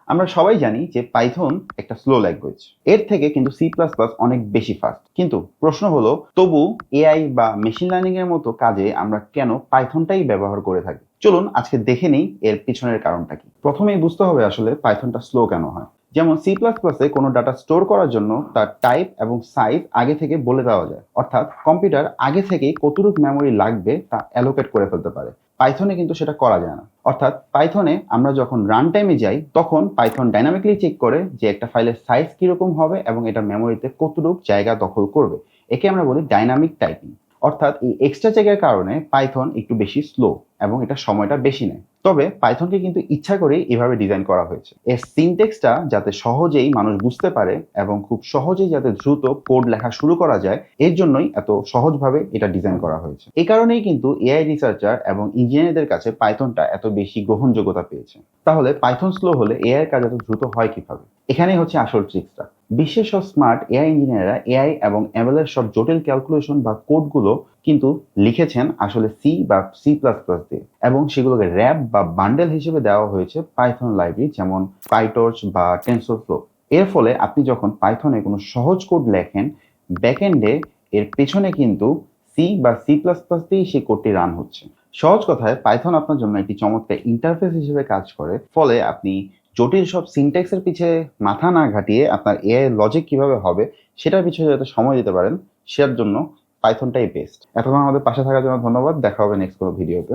আমরা সবাই জানি যে পাইথন একটা স্লো ল্যাঙ্গুয়েজ। এর থেকে কিন্তু সি প্লাস প্লাস অনেক বেশি ফাস্ট। কিন্তু প্রশ্ন হলো, তবু এআই বা মেশিন লার্নিং এর মতো কাজে আমরা কেন পাইথনটাই ব্যবহার করে থাকি? চলুন আজকে দেখে নিই এর পিছনের কারণটা কি। প্রথমেই বুঝতে হবে আসলে পাইথনটা স্লো কেন হয়। যেমন সি প্লাস প্লাসে কোনো ডাটা স্টোর করার জন্য তার টাইপ এবং সাইজ আগে থেকে বলে দেওয়া যায়, অর্থাৎ কম্পিউটার আগে থেকেই কতটুকু মেমোরি লাগবে তা অ্যালোকেট করে ফেলতে পারে। পাইথনে কিন্তু সেটা করা যায় না। অর্থাৎ পাইথনে আমরা যখন রান টাইমে যাই তখন পাইথন ডাইনামিকলি চেক করে যে একটা ফাইলের সাইজ কিরকম হবে এবং এটা মেমোরিতে কতটুকু জায়গা দখল করবে। একে আমরা বলি ডাইনামিক টাইপিং। অর্থাৎ এই এক্সট্রা চেকের কারণে পাইথন একটু বেশি স্লো এবং এটা সময়টা বেশি নেয়। তবে পাইথনকে কিন্তু ইচ্ছা করেই এভাবে ডিজাইন করা হয়েছে, এর সিনটেক্সটা যাতে সহজেই মানুষ বুঝতে পারে এবং খুব সহজেই যাতে দ্রুত কোড লেখা শুরু করা যায়, এর জন্যই এত সহজভাবে এটা ডিজাইন করা হয়েছে। এই কারণেই কিন্তু এআই রিসার্চার এবং ইঞ্জিনিয়ারদের কাছে পাইথনটা এত বেশি গ্রহণযোগ্যতা পেয়েছে। তাহলে পাইথন স্লো হলে এআই এর কাজ এত দ্রুত হয় কিভাবে? এখানেই হচ্ছে আসল ট্রিক্সটা। বিশ্বের সব স্মার্ট এআই ইঞ্জিনিয়াররা এআই এবং এমএল এর সব জটিল ক্যালকুলেশন বা কোডগুলো কিন্তু লিখেছেন আসলে সি বা সি প্লাস প্লাস দিয়ে, এবং সেগুলোকে র্যাপ বা বান্ডেল হিসেবে দেওয়া হয়েছে পাইথন লাইব্রেরি যেমন পাইটর্চ বা টেনসরফ্লো। এর ফলে আপনি যখন পাইথনে কোনো সহজ কোড লেখেন, ব্যাকএন্ডে এর পেছনে কিন্তু সি বা সি প্লাস প্লাস দিয়েই সেই কোডটি রান হচ্ছে। সহজ কথায় পাইথন আপনার জন্য একটি চমৎকার ইন্টারফেস হিসেবে কাজ করে। ফলে আপনি জটিল সব সিনট্যাক্সের পিছে মাথা না ঘাটিয়ে আপনার এআই লজিক কিভাবে হবে সেটার পিছনে যাতে সময় দিতে পারেন, সেটার জন্য পাইথনটাই বেস্ট। এতক্ষণ আমাদের পাশে থাকার জন্য ধন্যবাদ। দেখা হবে নেক্সট কোনো ভিডিওতে।